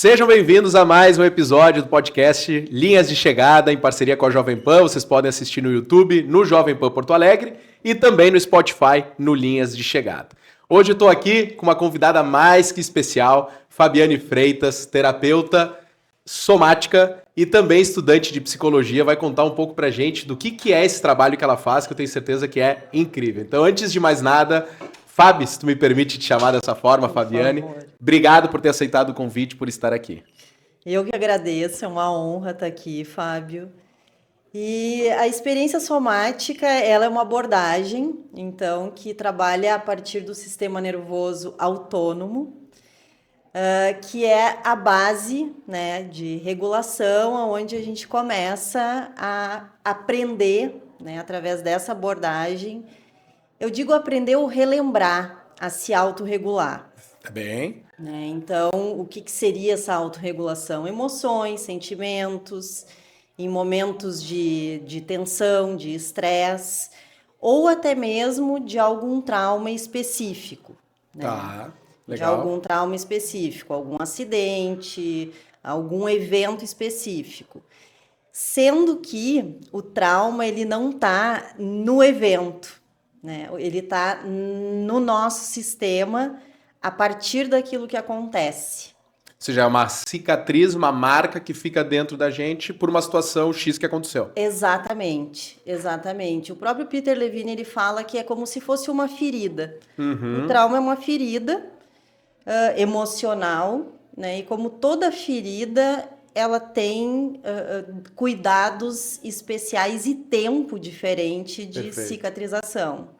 Sejam bem-vindos a mais um episódio do podcast Linhas de Chegada, em parceria com a Jovem Pan. Vocês podem assistir no YouTube, no Jovem Pan Porto Alegre e também no Spotify, no Linhas de Chegada. Hoje eu estou aqui com uma convidada mais que especial, Fabiane Freitas, terapeuta somática e também estudante de psicologia. Vai contar um pouco pra gente do que é esse trabalho que ela faz, que eu tenho certeza que é incrível. Então, antes de mais nada, Fábio, se tu me permite te chamar dessa forma, Fabiane, obrigado por ter aceitado o convite, por estar aqui. Eu que agradeço, é uma honra estar aqui, Fábio. E a experiência somática, ela é uma abordagem, então, que trabalha a partir do sistema nervoso autônomo, que é a base, né, de regulação, onde a gente começa a aprender, né, através dessa abordagem. Eu digo aprender ou relembrar a se autorregular. Tá bem. Né? Então, o que seria essa autorregulação? Emoções, sentimentos, em momentos de tensão, de estresse, ou até mesmo de algum trauma específico. Né? Tá, legal. De algum trauma específico, algum acidente, algum evento específico. Sendo que o trauma, ele não está no evento, né? Ele está no nosso sistema a partir daquilo que acontece. Ou seja, é uma cicatriz, uma marca que fica dentro da gente por uma situação X que aconteceu. Exatamente, exatamente. O próprio Peter Levine, ele fala que é como se fosse uma ferida. O trauma é uma ferida emocional, né? E como toda ferida, ela tem cuidados especiais e tempo diferente de cicatrização.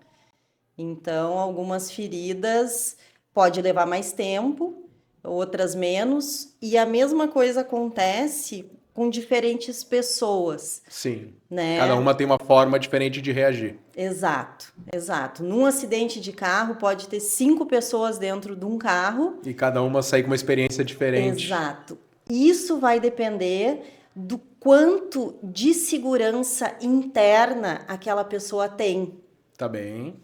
Então, algumas feridas pode levar mais tempo, outras menos, e a mesma coisa acontece com diferentes pessoas. Sim, né? Cada uma tem uma forma diferente de reagir. Exato, exato. Num acidente de carro, pode ter 5 pessoas dentro de um carro. E cada uma sair com uma experiência diferente. Exato. Isso vai depender do quanto de segurança interna aquela pessoa tem. Tá bem.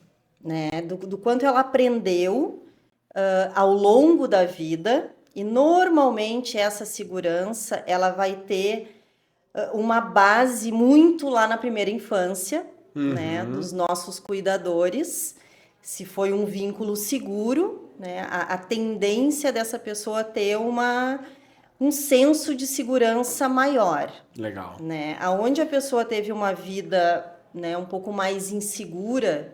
Né? Do quanto ela aprendeu ao longo da vida, e normalmente essa segurança ela vai ter uma base muito lá na primeira infância, né? Dos nossos cuidadores. Se foi um vínculo seguro, né? A tendência dessa pessoa ter um senso de segurança maior. Legal. Né? Aonde a pessoa teve uma vida, né, um pouco mais insegura,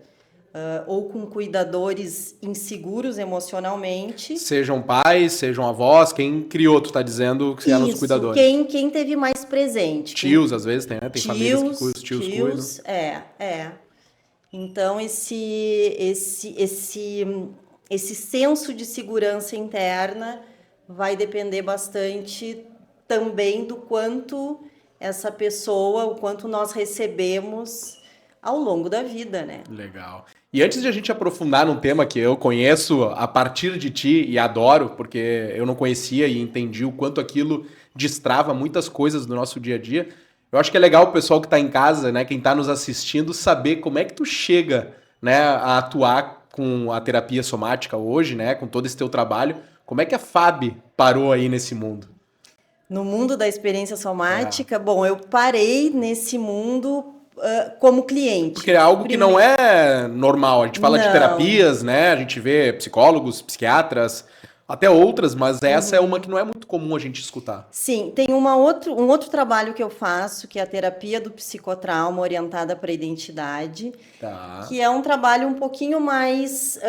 ou com cuidadores inseguros emocionalmente. Sejam pais, sejam avós, quem criou, tu tá dizendo que eram os cuidadores. Quem teve mais presente. Tios, às vezes, tem famílias que os tios cuidam. Então, esse senso de segurança interna vai depender bastante também do quanto essa pessoa, o quanto nós recebemos ao longo da vida, né? Legal. E antes de a gente aprofundar num tema que eu conheço a partir de ti e adoro, porque eu não conhecia e entendi o quanto aquilo destrava muitas coisas do nosso dia a dia, eu acho que é legal o pessoal que está em casa, né, quem está nos assistindo, saber como é que tu chega, né, a atuar com a terapia somática hoje, né, com todo esse teu trabalho. Como é que a Fabi parou aí nesse mundo? No mundo da experiência somática, bom, eu parei nesse mundo como cliente. Porque é algo que não é normal. A gente fala de terapias, né? A gente vê psicólogos, psiquiatras, até outras, mas essa é uma que não é muito comum a gente escutar. Sim, tem um outro trabalho que eu faço, que é a terapia do psicotrauma orientada para a identidade, que é um trabalho um pouquinho mais...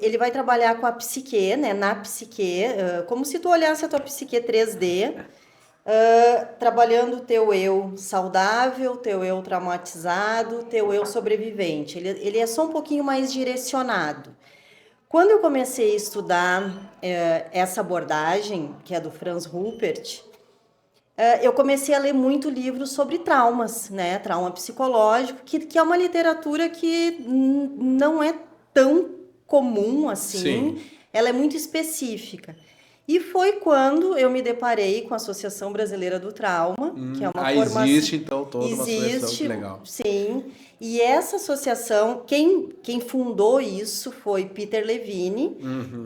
ele vai trabalhar com a psique, né? Na psique, como se tu olhasse a tua psique 3D, trabalhando o teu eu saudável, teu eu traumatizado, teu eu sobrevivente. Ele é só um pouquinho mais direcionado. Quando eu comecei a estudar essa abordagem, que é do Franz Ruppert, eu comecei a ler muito livro sobre traumas, né? Trauma psicológico, que é uma literatura que não é tão comum assim. Sim. Ela é muito específica. E foi quando eu me deparei com a Associação Brasileira do Trauma, que é uma formação... Existe, então, toda uma associação, que legal. Sim. E essa associação, quem fundou isso foi Peter Levine,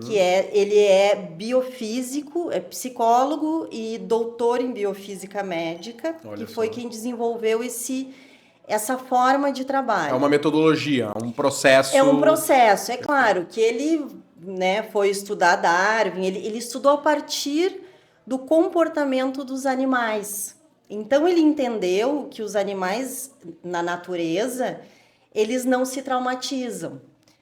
que ele é biofísico, é psicólogo e doutor em biofísica médica, que foi quem desenvolveu essa forma de trabalho. É uma metodologia, um processo... É um processo, é claro que ele, né, foi estudar Darwin, ele estudou a partir do comportamento dos animais. Então ele entendeu que os animais na natureza, eles não se traumatizam,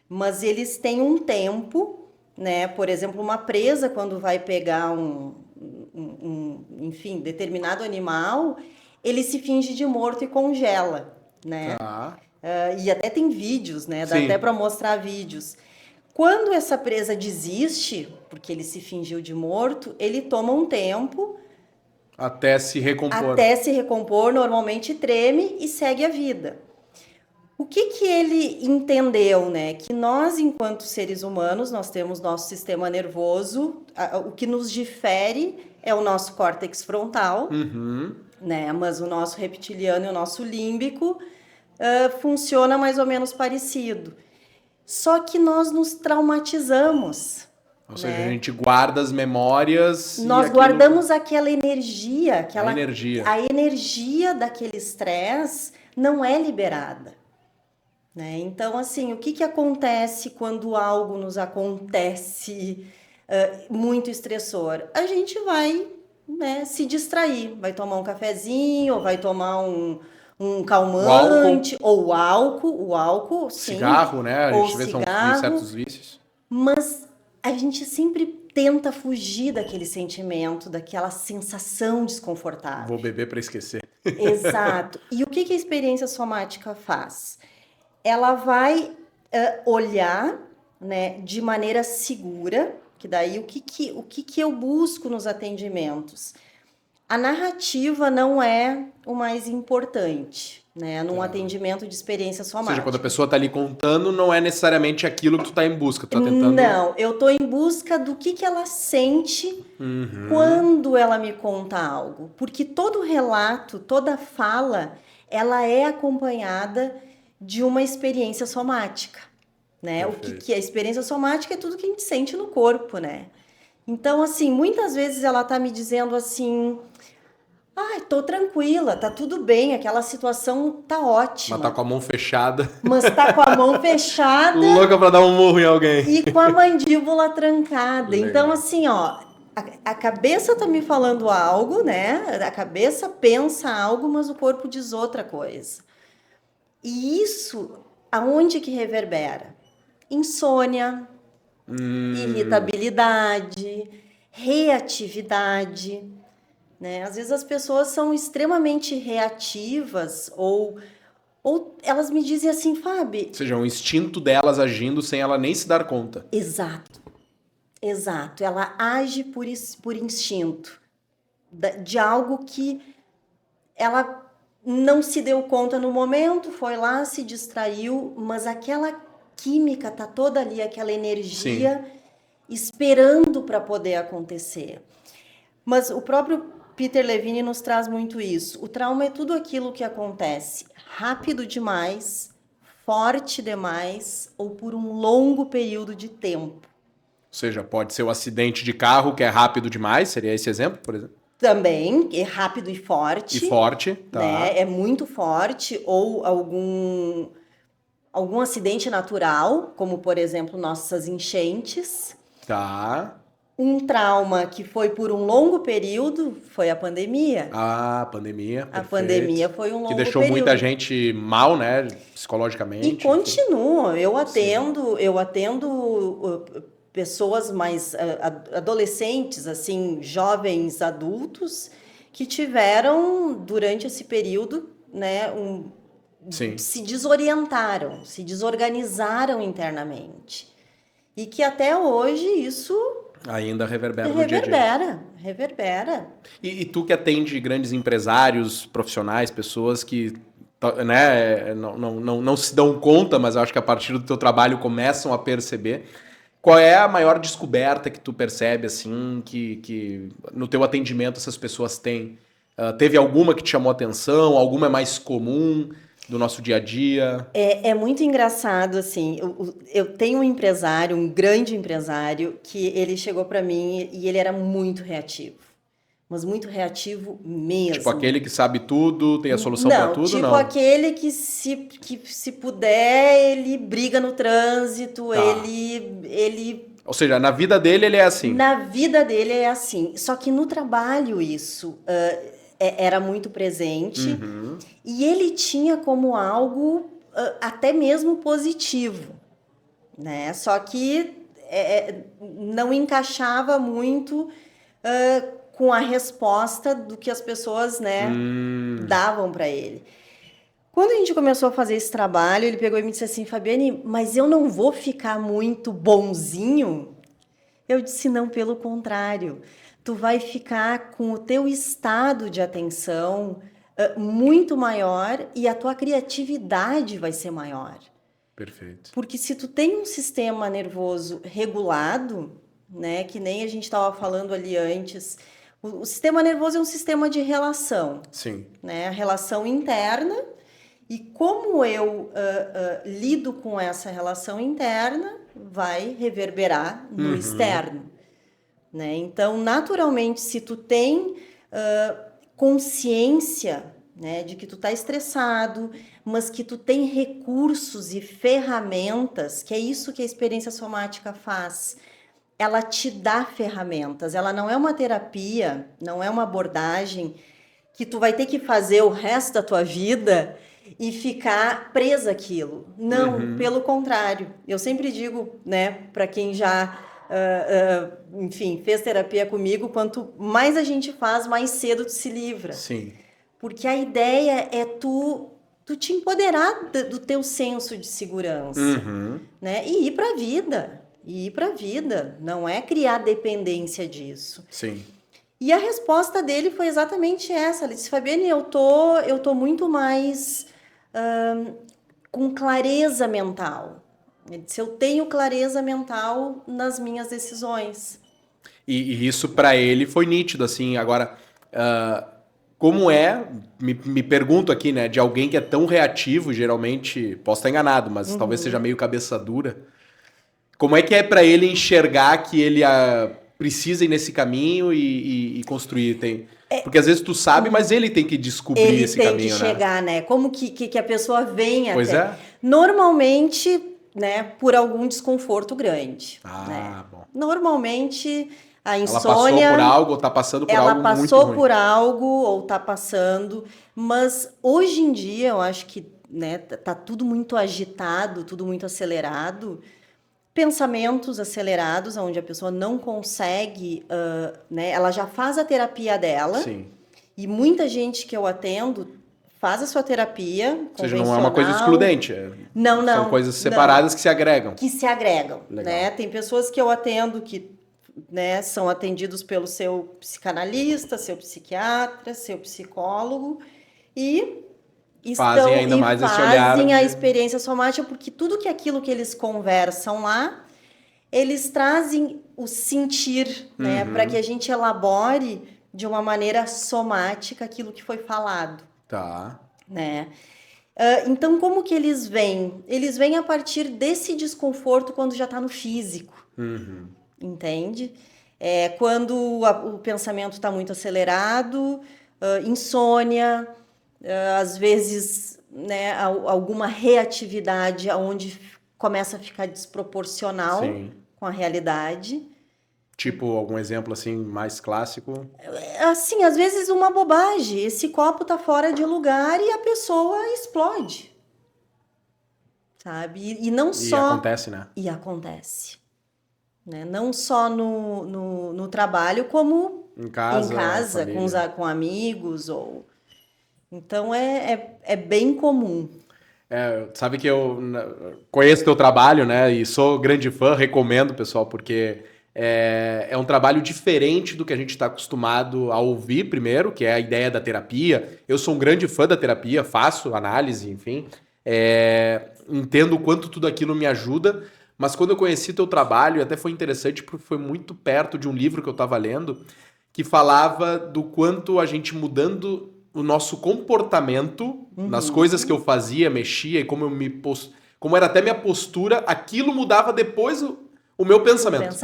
mas eles têm um tempo, né? Por exemplo, uma presa quando vai pegar enfim, determinado animal, ele se finge de morto e congela, né? E até tem vídeos, né? Dá até para mostrar vídeos. Quando essa presa desiste, porque ele se fingiu de morto, ele toma um tempo até se recompor. Até se recompor, normalmente treme e segue a vida. O que ele entendeu, né? Que nós, enquanto seres humanos, nós temos nosso sistema nervoso, o que nos difere é o nosso córtex frontal, né? Mas o nosso reptiliano e o nosso límbico funciona mais ou menos parecido. Só que nós nos traumatizamos. Ou seja, a gente guarda as memórias... Nós guardamos aquela energia, A energia daquele estresse não é liberada. Né? Então, assim, o que acontece quando algo nos acontece muito estressor? A gente vai, né, se distrair, vai tomar um cafezinho, ou vai tomar um calmante, ou álcool, sim. Cigarro, né? A gente vê cigarro, são certos vícios. Mas a gente sempre tenta fugir daquele sentimento, daquela sensação desconfortável. Vou beber para esquecer. Exato. E o que a experiência somática faz? Ela vai olhar, né, de maneira segura, que daí o que eu busco nos atendimentos? A narrativa não é o mais importante, né, num atendimento de experiência somática. Ou seja, quando a pessoa está ali contando, não é necessariamente aquilo que tu está em busca, tu tá tentando... Não, eu estou em busca do que ela sente quando ela me conta algo. Porque todo relato, toda fala, ela é acompanhada de uma experiência somática, né? O que é experiência somática é tudo que a gente sente no corpo, né? Então, assim, muitas vezes ela tá me dizendo assim... tô tranquila, tá tudo bem, aquela situação tá ótima. Mas tá com a mão fechada. Louca pra dar um murro em alguém. E com a mandíbula trancada. Legal. Então, assim, a cabeça tá me falando algo, né? A cabeça pensa algo, mas o corpo diz outra coisa. E isso, aonde que reverbera? Insônia, irritabilidade, reatividade, né? Às vezes as pessoas são extremamente reativas ou elas me dizem assim, Fábio... Ou seja, um instinto delas agindo sem ela nem se dar conta. Exato. Ela age por instinto, de algo que ela não se deu conta no momento, foi lá, se distraiu, mas aquela química tá toda ali, aquela energia esperando para poder acontecer. Mas o próprio Peter Levine nos traz muito isso. O trauma é tudo aquilo que acontece rápido demais, forte demais ou por um longo período de tempo. Ou seja, pode ser o acidente de carro que é rápido demais, seria esse exemplo, por exemplo? Também, é rápido e forte. Tá. Né? É muito forte, ou algum acidente natural, como, por exemplo, nossas enchentes. Tá. Um trauma que foi por um longo período foi a pandemia. A pandemia, perfeito. A pandemia foi um longo período. Que deixou muita gente mal, né, psicologicamente. E continua. Eu atendo pessoas mais adolescentes, assim, jovens adultos, que tiveram, durante esse período, né, se desorientaram, se desorganizaram internamente. E que até hoje isso... ainda reverbera no dia a dia. Reverbera. E tu que atende grandes empresários, profissionais, pessoas que, né, não se dão conta, mas eu acho que a partir do teu trabalho começam a perceber Qual é a maior descoberta que tu percebe, assim, que no teu atendimento essas pessoas têm? Teve alguma que te chamou a atenção? Alguma é mais comum do nosso dia a dia? É muito engraçado, assim, eu tenho um empresário, um grande empresário, que ele chegou para mim e ele era muito reativo. Mas muito reativo mesmo. Tipo aquele que sabe tudo, tem a solução para tudo, tipo não? aquele que se puder, ele briga no trânsito, Tá. ele... Ou seja, na vida dele ele é assim. Na vida dele é assim. Só que no trabalho isso era muito presente. Uhum. E ele tinha como algo até mesmo positivo, né? Só que não encaixava muito com a resposta do que as pessoas, né, davam para ele. Quando a gente começou a fazer esse trabalho, ele pegou e me disse assim, Fabiane, mas eu não vou ficar muito bonzinho? Eu disse, não, pelo contrário. Tu vai ficar com o teu estado de atenção muito maior e a tua criatividade vai ser maior. Perfeito. Porque se tu tem um sistema nervoso regulado, né, que nem a gente estava falando ali antes, o sistema nervoso é um sistema de relação. Sim. Né, a relação interna e como eu lido com essa relação interna vai reverberar no externo. Né? Então, naturalmente, se tu tem consciência, né, de que tu tá estressado, mas que tu tem recursos e ferramentas, que é isso que a experiência somática faz, ela te dá ferramentas, ela não é uma terapia, não é uma abordagem que tu vai ter que fazer o resto da tua vida e ficar presa àquilo. Não, pelo contrário. Eu sempre digo, né, para quem já enfim, fez terapia comigo, quanto mais a gente faz, mais cedo tu se livra. Sim. Porque a ideia é tu te empoderar do teu senso de segurança, né? E ir pra vida. E ir pra vida. Não é criar dependência disso. Sim. E a resposta dele foi exatamente essa. Ele disse, Fabiane, eu tô muito mais com clareza mental. Ele disse, eu tenho clareza mental nas minhas decisões. E isso para ele foi nítido, assim. Agora, como me pergunto aqui, né, de alguém que é tão reativo, geralmente, posso estar enganado, mas talvez seja meio cabeça dura. Como é que é para ele enxergar que ele precisa ir nesse caminho e construir? Porque às vezes tu sabe, mas ele tem que descobrir esse caminho, né? Ele tem que chegar, né? Como que a pessoa vem pois até... Normalmente, né, por algum desconforto grande. Né? Bom. Normalmente, a insônia... Ela passou por algo ou tá passando por algo muito ruim. Ela passou por algo ou tá passando, mas hoje em dia, eu acho que, né, tá tudo muito agitado, tudo muito acelerado, pensamentos acelerados, onde a pessoa não consegue, né, ela já faz a terapia dela. Sim. E muita gente que eu atendo faz a sua terapia. Ou seja, não é uma coisa excludente. Não. São coisas separadas que se agregam. Que se agregam. Né? Tem pessoas que eu atendo que, né, são atendidos pelo seu psicanalista, seu psiquiatra, seu psicólogo e fazem ainda mais esse olhar fazem a experiência somática, porque tudo aquilo que eles conversam lá, eles trazem o sentir, né, para que a gente elabore de uma maneira somática aquilo que foi falado. Tá. Né? Então, como que eles vêm? Eles vêm a partir desse desconforto quando já está no físico. Entende? Quando o pensamento está muito acelerado, insônia, às vezes, né, alguma reatividade onde começa a ficar desproporcional com a realidade. Tipo, algum exemplo assim mais clássico? Assim, às vezes uma bobagem. Esse copo tá fora de lugar e a pessoa explode. Sabe? E não só... E acontece, né? E acontece. Né? Não só no trabalho, como em casa com amigos. Então, é bem comum. Sabe que eu conheço teu trabalho, né? E sou grande fã, recomendo, pessoal, porque... É um trabalho diferente do que a gente está acostumado a ouvir primeiro, que é a ideia da terapia. Eu sou um grande fã da terapia, faço análise, enfim. Entendo o quanto tudo aquilo me ajuda, mas quando eu conheci teu trabalho, até foi interessante porque foi muito perto de um livro que eu estava lendo, que falava do quanto a gente mudando o nosso comportamento nas coisas que eu fazia, mexia e como era até minha postura, aquilo mudava depois o meu pensamento.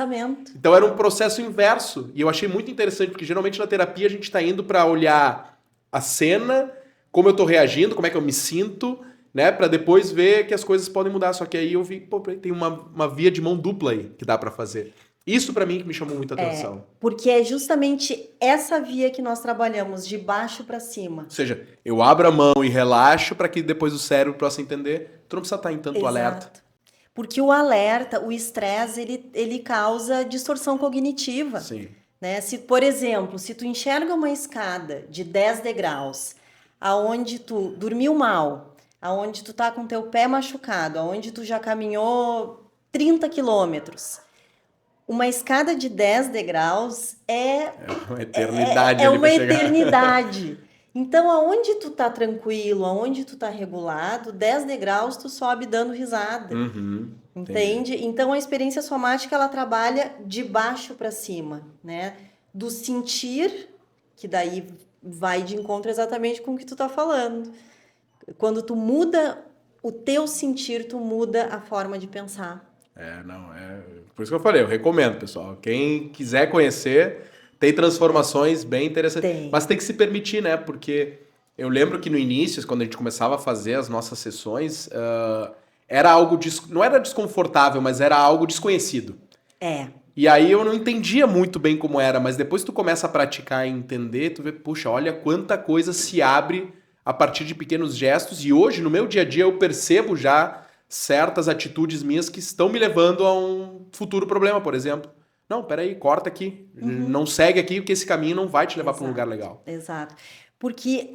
Então era um processo inverso. E eu achei muito interessante, porque geralmente na terapia a gente está indo para olhar a cena, como eu estou reagindo, como é que eu me sinto, né? Para depois ver que as coisas podem mudar. Só que aí eu vi, pô, tem uma via de mão dupla aí que dá para fazer. Isso para mim que me chamou muita atenção. Porque é justamente essa via que nós trabalhamos, de baixo para cima. Ou seja, eu abro a mão e relaxo para que depois o cérebro possa entender. Tu não precisa estar em tanto alerta. Porque o alerta, o estresse, ele causa distorção cognitiva. Sim. Né? Se, por exemplo, se tu enxerga uma escada de 10 degraus, aonde tu dormiu mal, aonde tu tá com teu pé machucado, aonde tu já caminhou 30 quilômetros, uma escada de 10 degraus é uma eternidade. É uma eternidade. Então, aonde tu tá tranquilo, aonde tu tá regulado, 10 degraus tu sobe dando risada. Entende? Entendi. Então, a experiência somática, ela trabalha de baixo para cima, né? Do sentir, que daí vai de encontro exatamente com o que tu tá falando. Quando tu muda o teu sentir, tu muda a forma de pensar. Por isso que eu falei, eu recomendo, pessoal. Quem quiser conhecer, tem transformações bem interessantes. Mas tem que se permitir, né? Porque eu lembro que no início, quando a gente começava a fazer as nossas sessões, era algo, não era desconfortável, mas era algo desconhecido. E aí eu não entendia muito bem como era, mas depois tu começa a praticar e entender, tu vê, puxa, olha quanta coisa se abre a partir de pequenos gestos. E hoje, no meu dia a dia, eu percebo já certas atitudes minhas que estão me levando a um futuro problema, por exemplo. Não, peraí, corta aqui. Não segue aqui, porque esse caminho não vai te levar para um lugar legal. Exato. Porque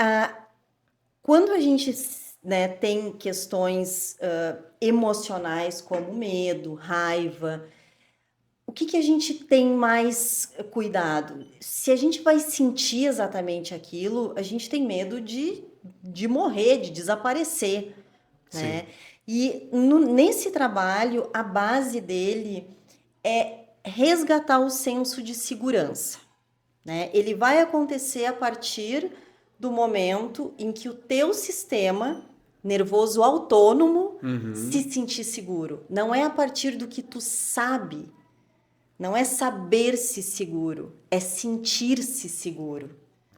quando a gente, né, tem questões emocionais como medo, raiva, o que a gente tem mais cuidado? Se a gente vai sentir exatamente aquilo, a gente tem medo de morrer, de desaparecer, né? E nesse trabalho, a base dele é resgatar o senso de segurança, né? Ele vai acontecer a partir do momento em que o teu sistema nervoso autônomo se sentir seguro. Não é a partir do que tu sabe, não é saber-se seguro, é sentir-se seguro.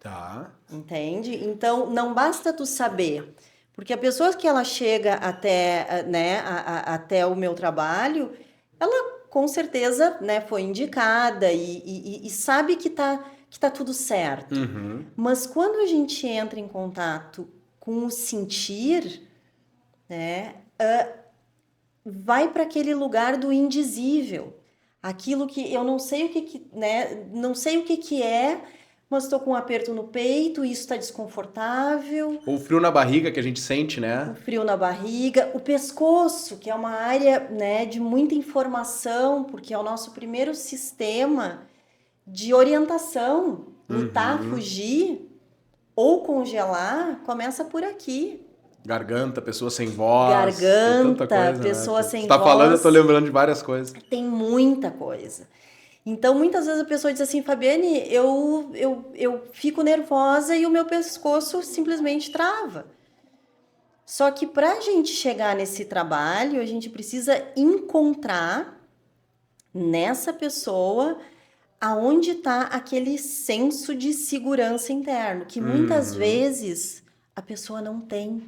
Tá. Entende? Então, não basta tu saber. Porque a pessoa que ela chega até, né, até o meu trabalho, ela com certeza, né, foi indicada e sabe que tá tudo certo. Mas quando a gente entra em contato com o sentir, né, vai para aquele lugar do indizível. Aquilo que eu não sei o que né, não sei o que é, mas estou com um aperto no peito, isso está desconfortável. Ou o frio na barriga que a gente sente, né? O frio na barriga, o pescoço, que é uma área, né, de muita informação, porque é o nosso primeiro sistema de orientação. Lutar, fugir ou congelar, começa por aqui. Garganta, pessoa sem voz. Garganta, coisa, pessoa né? sem Você tá voz. falando, eu tô lembrando de várias coisas. Tem muita coisa. Então, muitas vezes a pessoa diz assim, Fabiane, eu fico nervosa e o meu pescoço simplesmente trava. Só que para a gente chegar nesse trabalho, a gente precisa encontrar nessa pessoa aonde está aquele senso de segurança interno, que muitas vezes a pessoa não tem,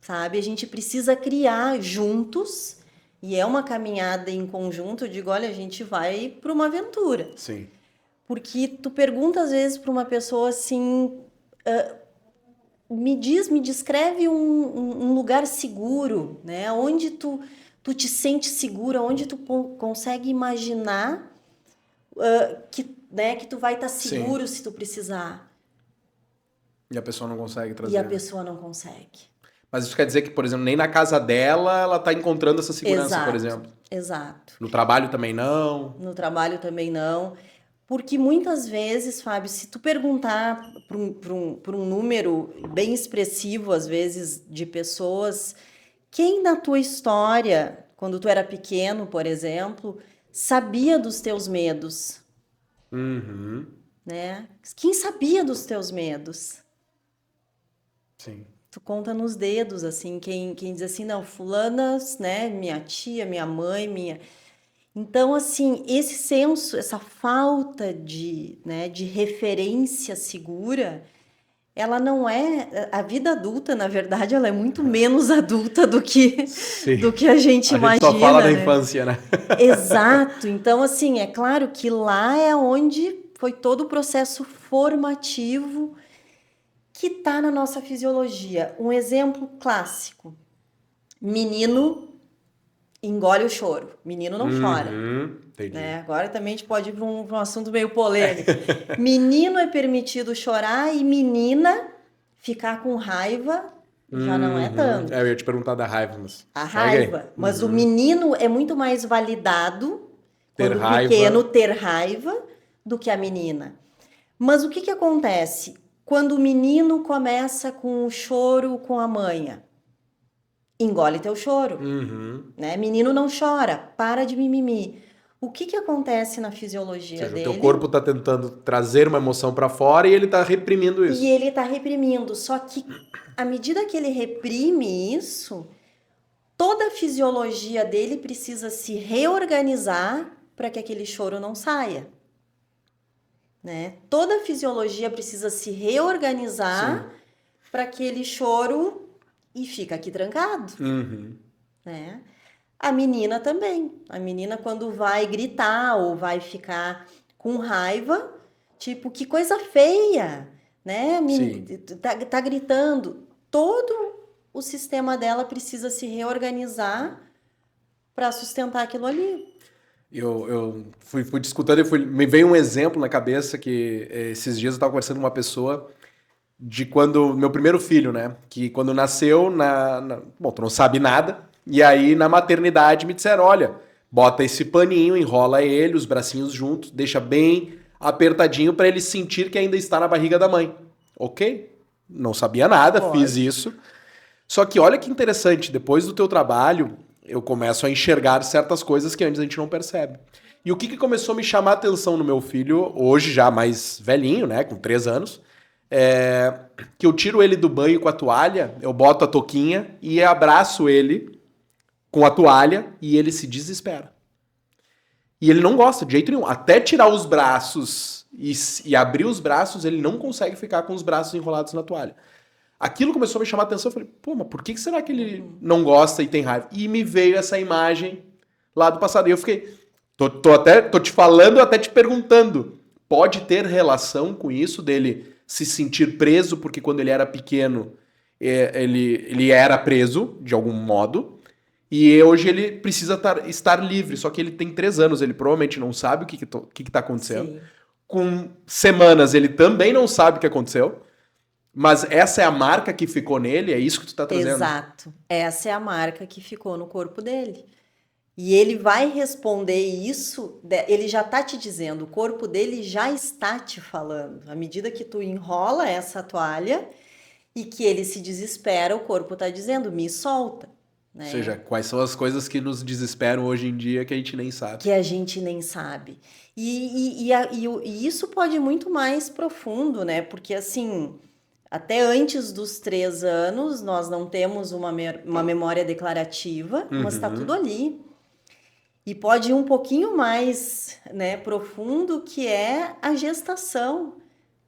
sabe? A gente precisa criar juntos. E é uma caminhada em conjunto, eu digo, olha, a gente vai para uma aventura. Sim. Porque tu pergunta às vezes para uma pessoa assim, me descreve um lugar seguro, né? Onde tu te sente seguro, onde tu consegue imaginar que tu vai estar seguro se tu precisar. E a pessoa não consegue trazer. E a pessoa não consegue. Mas isso quer dizer que, por exemplo, nem na casa dela ela está encontrando essa segurança, por exemplo. Exato. No trabalho também não. No trabalho também não. Porque muitas vezes, Fábio, se tu perguntar para um número bem expressivo, às vezes, de pessoas, quem na tua história quando tu era pequeno, por exemplo, sabia dos teus medos, né? Quem sabia dos teus medos? Sim. Tu conta nos dedos, assim, quem diz assim, não, fulanas, né, minha tia, minha mãe, minha... Então, assim, esse senso, essa falta né, de referência segura, ela não é... A vida adulta, na verdade, ela é muito menos adulta do que a gente imagina, gente só fala da né? infância, né? Exato. Então, assim, é claro que lá é onde foi todo o processo formativo que está na nossa fisiologia. Um exemplo clássico. Menino engole o choro. Menino não chora. Entendi. Né? Agora também a gente pode ir para um assunto meio polêmico. Menino é permitido chorar e menina ficar com raiva já não é tanto. Eu ia te perguntar da raiva, mas... A raiva. Mas o menino é muito mais validado quando pequeno ter raiva do que a menina. Mas o que acontece? Quando o menino começa com o choro com a manha, engole teu choro, né? Menino não chora, para de mimimi. O que acontece na fisiologia dele? O teu corpo está tentando trazer uma emoção para fora e ele está reprimindo isso. E ele está reprimindo, só que à medida que ele reprime isso, toda a fisiologia dele precisa se reorganizar para que aquele choro não saia. Né? Toda a fisiologia precisa se reorganizar para aquele choro e fica aqui trancado. Né? A menina também. A menina, quando vai gritar ou vai ficar com raiva, tipo, que coisa feia, né? Tá gritando. Todo o sistema dela precisa se reorganizar para sustentar aquilo ali. Eu fui discutindo e me veio um exemplo na cabeça que esses dias eu estava conversando com uma pessoa de quando meu primeiro filho, né? Que quando nasceu, bom, tu não sabe nada, e aí na maternidade me disseram, olha, bota esse paninho, enrola ele, os bracinhos juntos, deixa bem apertadinho para ele sentir que ainda está na barriga da mãe. Ok? Não sabia nada, fiz isso. Só que olha que interessante, depois do teu trabalho, eu começo a enxergar certas coisas que antes a gente não percebe. E o que começou a me chamar a atenção no meu filho, hoje já mais velhinho, né, com 3 anos, que eu tiro ele do banho com a toalha, eu boto a touquinha e abraço ele com a toalha e ele se desespera. E ele não gosta de jeito nenhum. Até tirar os braços e abrir os braços, ele não consegue ficar com os braços enrolados na toalha. Aquilo começou a me chamar a atenção, eu falei, pô, mas por que será que ele não gosta e tem raiva? E me veio essa imagem lá do passado. E eu fiquei, tô te falando, até te perguntando, pode ter relação com isso dele se sentir preso, porque quando ele era pequeno, ele era preso, de algum modo, e hoje ele precisa estar livre, só que ele tem 3 anos, ele provavelmente não sabe o que tá acontecendo. Sim. Com semanas, ele também não sabe o que aconteceu. Mas essa é a marca que ficou nele? É isso que tu tá trazendo? Exato. Essa é a marca que ficou no corpo dele. E ele vai responder isso, ele já tá te dizendo, o corpo dele já está te falando. À medida que tu enrola essa toalha e que ele se desespera, o corpo tá dizendo, me solta. Né? Ou seja, quais são as coisas que nos desesperam hoje em dia que a gente nem sabe. Que a gente nem sabe. E isso pode ir muito mais profundo, né? Porque assim... Até antes dos 3 anos, nós não temos uma memória declarativa, mas está tudo ali. E pode ir um pouquinho mais, né, profundo, que é a gestação.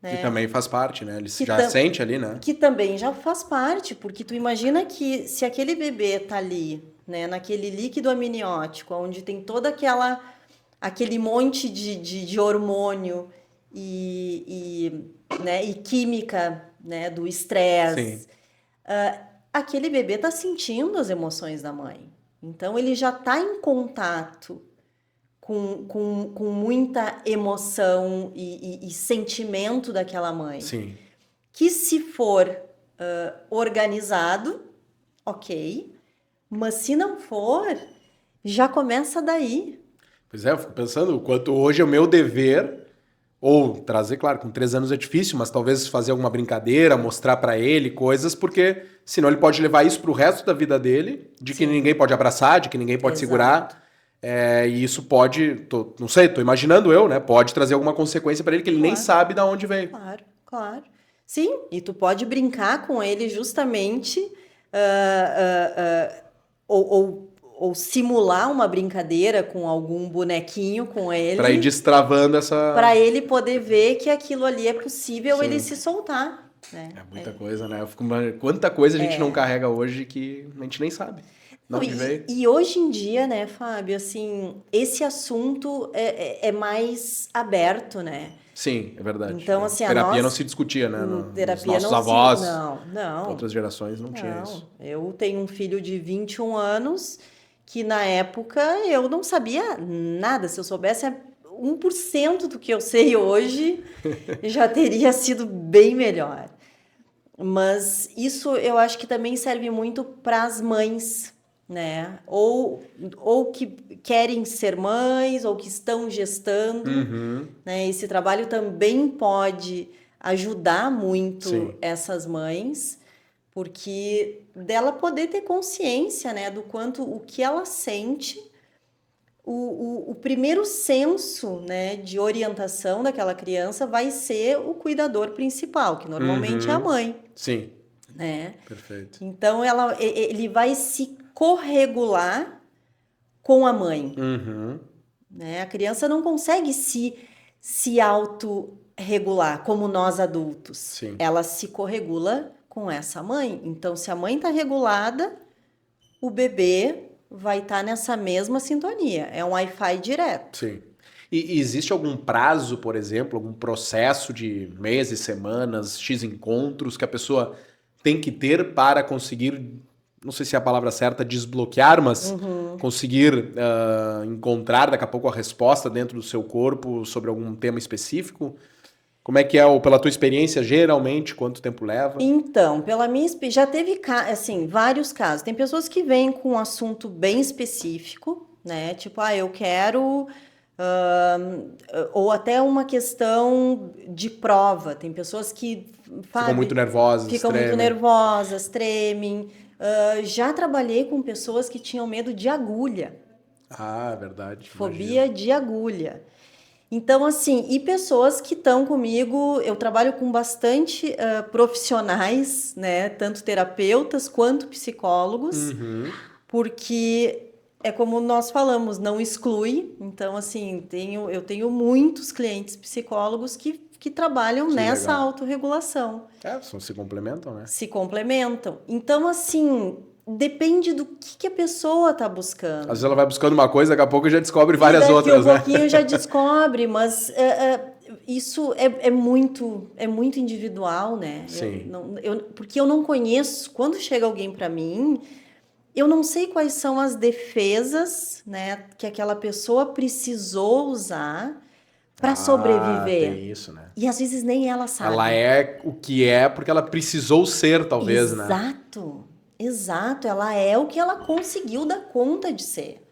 Né? Que também faz parte, né? Ele já sente ali, né? Que também já faz parte, porque tu imagina que se aquele bebê tá ali, né, naquele líquido amniótico, onde tem toda aquele monte de hormônio né, e química, né, do estresse, aquele bebê está sentindo as emoções da mãe. Então, ele já está em contato com muita emoção e sentimento daquela mãe. Sim. Que se for organizado, ok, mas se não for, já começa daí. Pois é, eu fico pensando o quanto hoje é o meu dever Ou trazer, claro, com 3 anos é difícil, mas talvez fazer alguma brincadeira, mostrar pra ele coisas, porque senão ele pode levar isso pro resto da vida dele, de que ninguém pode abraçar, de que ninguém pode segurar. E isso pode, não sei, tô imaginando eu, né? Pode trazer alguma consequência pra ele que ele nem sabe de onde veio. Claro, claro. Sim, e tu pode brincar com ele justamente, ou simular uma brincadeira com algum bonequinho com ele. Pra ir destravando essa... Para ele poder ver que aquilo ali é possível ele se soltar. Né? É muita coisa, né? Quanta coisa a gente não carrega hoje que a gente nem sabe. E hoje em dia, né, Fábio, assim, esse assunto é mais aberto, né? Sim, é verdade. Então, assim, terapia não se discutia, né? Terapia nossos avós. Não. Outras gerações não tinha isso. Eu tenho um filho de 21 anos que na época eu não sabia nada. Se eu soubesse 1% do que eu sei hoje, já teria sido bem melhor. Mas isso eu acho que também serve muito para as mães, né? Ou que querem ser mães, ou que estão gestando. Né? Esse trabalho também pode ajudar muito essas mães, porque dela poder ter consciência, né, do quanto o que ela sente, o primeiro senso, né, de orientação daquela criança vai ser o cuidador principal, que normalmente é a mãe. Sim. Né? Perfeito. Então ele vai se corregular com a mãe. Né? A criança não consegue se autorregular como nós adultos. Sim. Ela se corregula com essa mãe. Então, se a mãe está regulada, o bebê vai estar nessa mesma sintonia. É um Wi-Fi direto. Sim. E existe algum prazo, por exemplo, algum processo de meses, semanas, X encontros que a pessoa tem que ter para conseguir, não sei se é a palavra certa, desbloquear, mas conseguir encontrar daqui a pouco a resposta dentro do seu corpo sobre algum tema específico? Como é que é, pela tua experiência, geralmente, quanto tempo leva? Então, pela minha experiência, já teve assim, vários casos. Tem pessoas que vêm com um assunto bem específico, né? Tipo, eu quero... ou até uma questão de prova. Tem pessoas que... Ficam muito nervosas, tremem. Já trabalhei com pessoas que tinham medo de agulha. Ah, verdade. Fobia de agulha. Então, assim, e pessoas que estão comigo, eu trabalho com bastante profissionais, né? Tanto terapeutas quanto psicólogos, porque é como nós falamos, não exclui. Então, assim, eu tenho muitos clientes psicólogos que trabalham nessa autorregulação. Se complementam, né? Se complementam. Então, assim, depende do que a pessoa está buscando. Às vezes ela vai buscando uma coisa, daqui a pouco já descobre várias outras, né? Daqui a pouquinho já descobre, mas isso é muito individual, né? Sim. Porque eu não conheço, quando chega alguém para mim, eu não sei quais são as defesas, né, que aquela pessoa precisou usar para sobreviver. Tem isso, né? E às vezes nem ela sabe. Ela é o que é porque ela precisou ser, talvez, né? Exato. Ela é o que ela conseguiu dar conta de ser.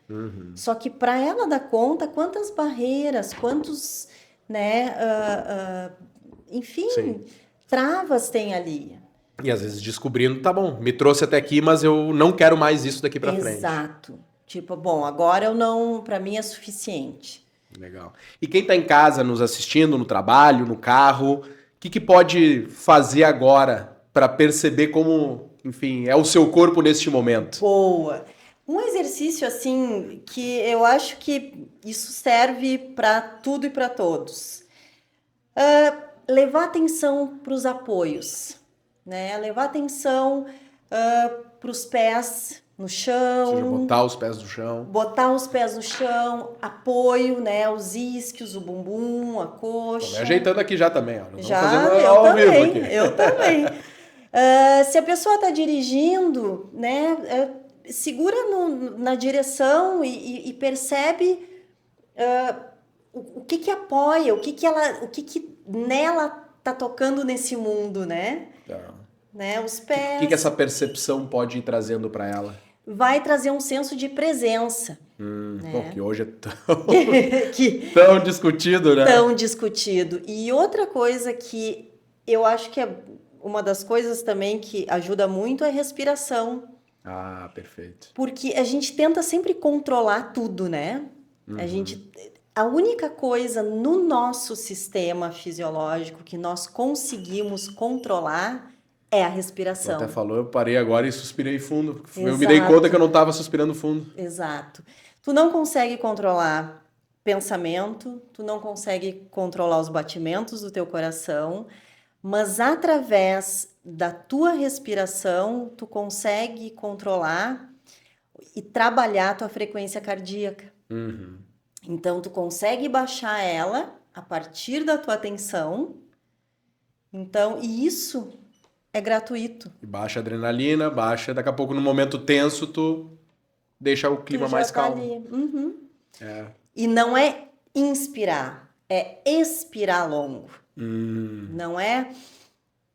Só que para ela dar conta, quantas barreiras, quantos, né, enfim, travas tem ali. E às vezes descobrindo, tá bom, me trouxe até aqui, mas eu não quero mais isso daqui pra frente. Exato. Tipo, bom, agora eu não, para mim é suficiente. Legal. E quem tá em casa nos assistindo, no trabalho, no carro, o que pode fazer agora para perceber como, enfim, é o seu corpo neste momento? Boa. Um exercício, assim, que eu acho que isso serve para tudo e para todos. Levar atenção para os apoios, né? Levar atenção para os pés no chão. Ou seja, botar os pés no chão. Botar os pés no chão, apoio, né? Os isquios, o bumbum, a coxa. Tô me ajeitando aqui já também, ó. Eu também. Se a pessoa está dirigindo, né? Segura na direção e percebe o que apoia, o que nela tá tocando nesse mundo, né? Né? Os pés. O que essa percepção pode ir trazendo para ela? Vai trazer um senso de presença. Né? Bom, que hoje é tão discutido, né? Tão discutido. E outra coisa que eu acho que é uma das coisas também que ajuda muito é a respiração. Ah, perfeito. Porque a gente tenta sempre controlar tudo, né? A única coisa no nosso sistema fisiológico que nós conseguimos controlar é a respiração. Você até falou, eu parei agora e suspirei fundo. Exato. Eu me dei conta que eu não estava suspirando fundo. Exato. Tu não consegue controlar pensamento, tu não consegue controlar os batimentos do teu coração, mas através da tua respiração, tu consegue controlar e trabalhar a tua frequência cardíaca. Então, tu consegue baixar ela a partir da tua atenção. Então, e isso é gratuito. E baixa a adrenalina, baixa. Daqui a pouco, no momento tenso, tu deixa o clima mais calmo. Ali. E não é inspirar, é expirar longo. Não é,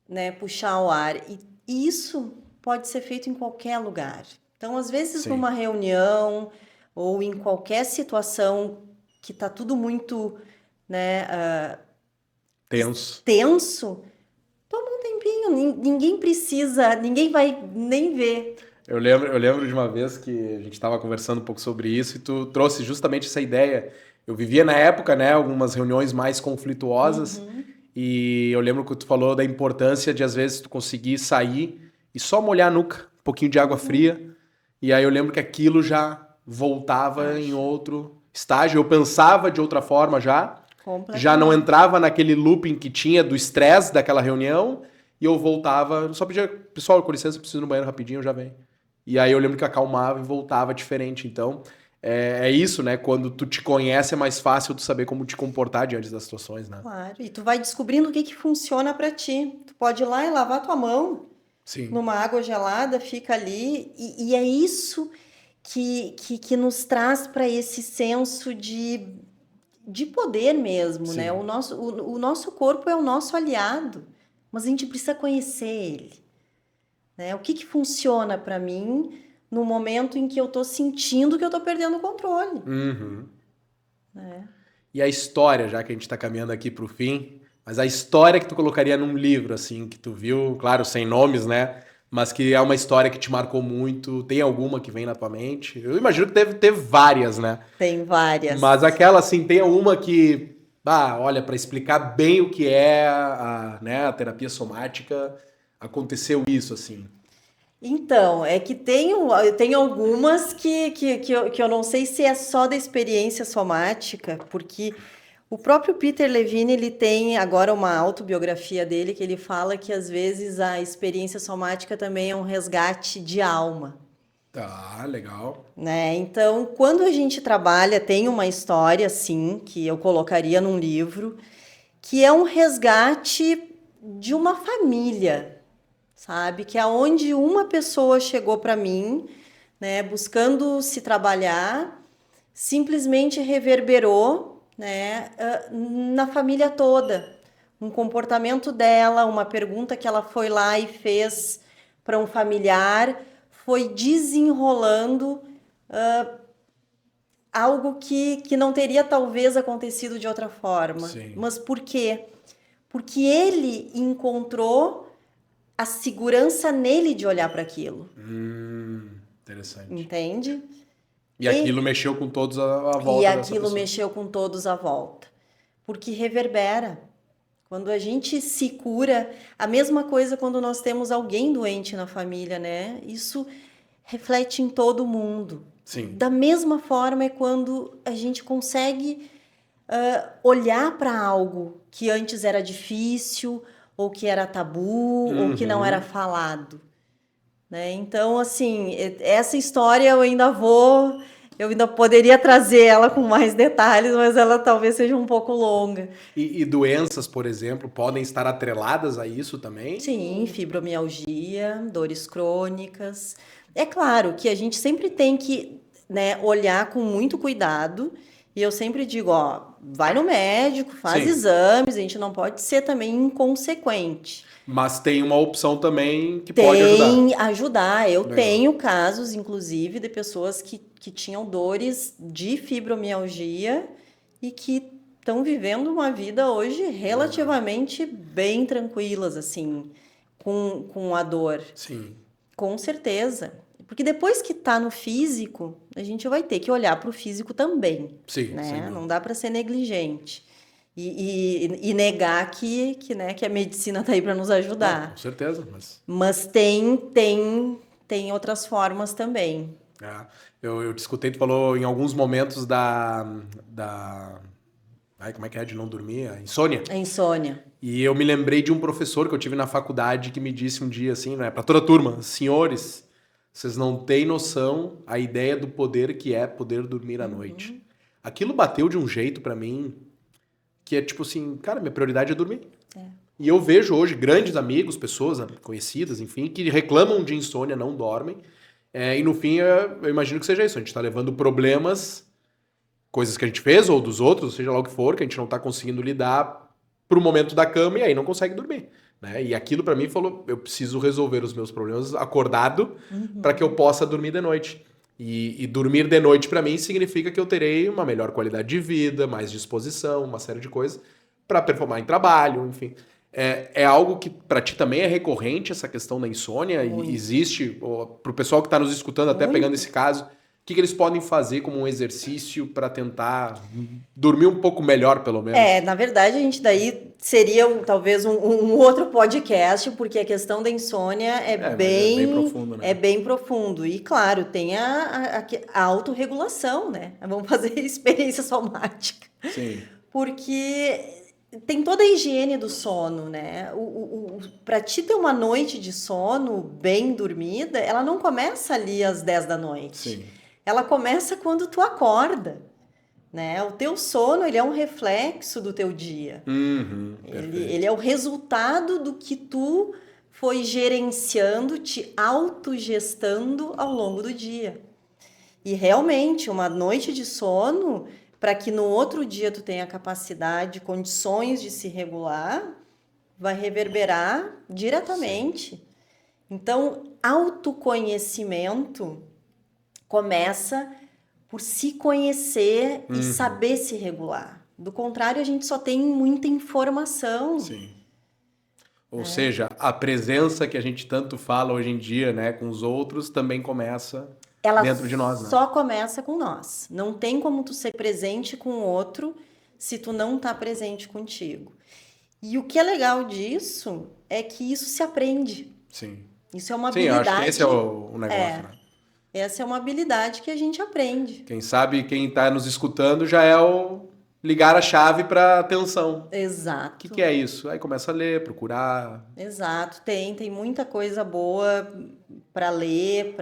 né, puxar o ar. E isso pode ser feito em qualquer lugar. Então, às vezes, numa reunião ou em qualquer situação que tá tudo muito, né, tenso, toma um tempinho. Ninguém precisa, ninguém vai nem ver. Eu lembro de uma vez que a gente estava conversando um pouco sobre isso e tu trouxe justamente essa ideia. Eu vivia na época, né, algumas reuniões mais conflituosas e eu lembro que tu falou da importância de, às vezes, tu conseguir sair e só molhar a nuca, um pouquinho de água fria. E aí eu lembro que aquilo já voltava em outro estágio. Eu pensava de outra forma já não entrava naquele looping que tinha do estresse daquela reunião e eu voltava, só pedia, pessoal, com licença, eu preciso ir no banheiro rapidinho, eu já venho. E aí eu lembro que acalmava e voltava diferente. Então, é isso, né? Quando tu te conhece, é mais fácil tu saber como te comportar diante das situações, né? Claro, e tu vai descobrindo o que funciona pra ti. Tu pode ir lá e lavar tua mão numa água gelada, fica ali, e é isso que nos traz para esse senso de poder mesmo, né? O nosso corpo é o nosso aliado, mas a gente precisa conhecer ele, né? O que funciona para mim no momento em que eu tô sentindo que eu tô perdendo o controle. Né? E a história, já que a gente tá caminhando aqui pro fim, mas a história que tu colocaria num livro, assim, que tu viu, claro, sem nomes, né? Mas que é uma história que te marcou muito. Tem alguma que vem na tua mente? Eu imagino que deve ter várias, né? Tem várias. Mas aquela, assim, tem uma que... olha, para explicar bem o que é a terapia somática, aconteceu isso, assim. Então, é que tem algumas que eu não sei se é só da experiência somática, porque o próprio Peter Levine, ele tem agora uma autobiografia dele, que ele fala que às vezes a experiência somática também é um resgate de alma. Tá, legal. Né? Então, quando a gente trabalha, tem uma história, assim, que eu colocaria num livro, que é um resgate de uma família, sabe? Que é onde uma pessoa chegou para mim, né, buscando se trabalhar, simplesmente reverberou, né, na família toda. Um comportamento dela, uma pergunta que ela foi lá e fez para um familiar, foi desenrolando algo que não teria talvez acontecido de outra forma. Sim. Mas por quê? Porque ele encontrou a segurança nele de olhar para aquilo. Interessante. Entende? E aquilo mexeu com todos à volta. E aquilo mexeu com todos à volta. Porque reverbera. Quando a gente se cura, a mesma coisa quando nós temos alguém doente na família, né? Isso reflete em todo mundo. Sim. Da mesma forma é quando a gente consegue olhar para algo que antes era difícil, ou que era tabu, ou que não era falado. Né? Então, assim, essa história eu ainda poderia trazer ela com mais detalhes, mas ela talvez seja um pouco longa. E doenças, por exemplo, podem estar atreladas a isso também? Sim, fibromialgia, dores crônicas. É claro que a gente sempre tem que, né, olhar com muito cuidado, e eu sempre digo, vai no médico, faz exames, a gente não pode ser também inconsequente. Mas tem uma opção também que pode ajudar. Tem ajudar. Eu tenho casos, inclusive, de pessoas que tinham dores de fibromialgia e que estão vivendo uma vida hoje relativamente bem tranquilas, assim, com a dor. Sim. Com certeza. Porque depois que tá no físico, a gente vai ter que olhar para o físico também. Sim, né? Não dá para ser negligente. E negar que a medicina está aí para nos ajudar. Não, com certeza. Mas tem outras formas também. Eu te escutei, tu falou em alguns momentos da como é que é de não dormir? A insônia. A insônia. E eu me lembrei de um professor que eu tive na faculdade que me disse um dia assim, né, para toda a turma, senhores, vocês não têm noção a ideia do poder que é poder dormir à noite. Aquilo bateu de um jeito para mim que é tipo assim, cara, minha prioridade é dormir. E eu vejo hoje grandes amigos, pessoas conhecidas, enfim, que reclamam de insônia, não dormem. E no fim, eu imagino que seja isso. A gente está levando problemas, coisas que a gente fez ou dos outros, seja lá o que for, que a gente não está conseguindo lidar pro momento da cama e aí não consegue dormir. Né? E aquilo para mim falou, eu preciso resolver os meus problemas acordado para que eu possa dormir de noite. E dormir de noite para mim significa que eu terei uma melhor qualidade de vida, mais disposição, uma série de coisas para performar em trabalho, enfim. É algo que para ti também é recorrente, essa questão da insônia? E existe, para o pessoal que está nos escutando, até pegando esse caso, o que eles podem fazer como um exercício para tentar dormir um pouco melhor, pelo menos? Na verdade, a gente daí seria talvez um outro podcast, porque a questão da insônia é bem profundo, né? É bem profundo. E, claro, tem a autorregulação, né? Vamos fazer experiência somática. Sim. Porque tem toda a higiene do sono, né? Para ti ter uma noite de sono bem dormida, ela não começa ali às 10 da noite. Sim. Ela começa quando tu acorda, né? O teu sono, ele é um reflexo do teu dia. Ele é o resultado do que tu foi gerenciando, te autogestando ao longo do dia. E realmente, uma noite de sono, para que no outro dia tu tenha capacidade, condições de se regular, vai reverberar diretamente. Sim. Então, autoconhecimento começa por se conhecer e saber se regular. Do contrário, a gente só tem muita informação. Sim. Ou seja, a presença que a gente tanto fala hoje em dia, né, com os outros, também começa dentro de nós, né? Só começa com nós. Não tem como tu ser presente com o outro se tu não tá presente contigo. E o que é legal disso é que isso se aprende. Sim. Isso é uma habilidade. Sim, eu acho que esse é o negócio, né? Essa é uma habilidade que a gente aprende. Quem sabe, quem está nos escutando já é o ligar a chave para atenção. Exato. O que é isso? Aí começa a ler, procurar. Exato. Tem muita coisa boa para ler,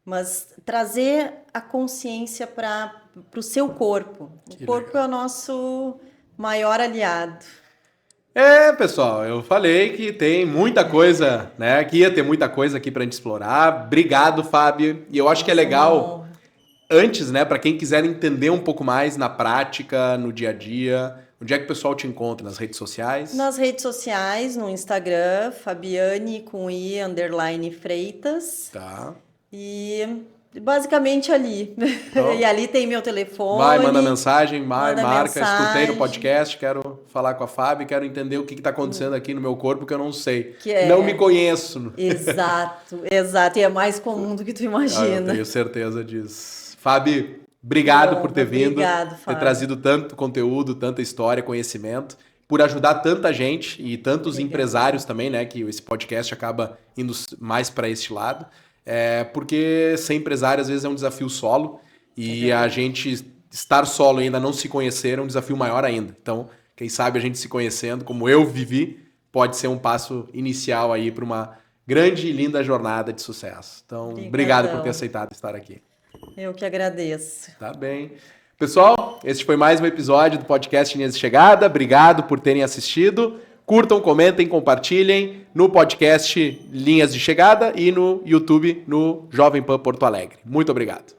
mas trazer a consciência para o seu corpo. O corpo é o nosso maior aliado. Pessoal, eu falei que tem muita coisa, né? Que ia ter muita coisa aqui pra gente explorar. Obrigado, Fábio. E eu acho que é legal, antes, né, para quem quiser entender um pouco mais na prática, no dia a dia, onde é que o pessoal te encontra? Nas redes sociais? Nas redes sociais, no Instagram, Fabiane com _Freitas. Tá. E basicamente ali. Então, e ali tem meu telefone. Manda mensagem, marca, escutei no podcast, quero falar com a Fábio, quero entender o que está acontecendo aqui no meu corpo que eu não sei. Não me conheço. Exato. E é mais comum do que tu imagina. Eu tenho certeza disso. Fábio, obrigado por ter vindo, ter trazido tanto conteúdo, tanta história, conhecimento, por ajudar tanta gente e tantos empresários também, né, que esse podcast acaba indo mais para este lado. Porque ser empresário às vezes é um desafio solo e a gente estar solo e ainda não se conhecer é um desafio maior ainda. Então, quem sabe a gente se conhecendo, como eu vivi, pode ser um passo inicial aí para uma grande e linda jornada de sucesso. Então, obrigado por ter aceitado estar aqui. Eu que agradeço. Tá bem. Pessoal, este foi mais um episódio do podcast Linhas de Chegada. Obrigado por terem assistido. Curtam, comentem, compartilhem no podcast Linhas de Chegada e no YouTube no Jovem Pan Porto Alegre. Muito obrigado.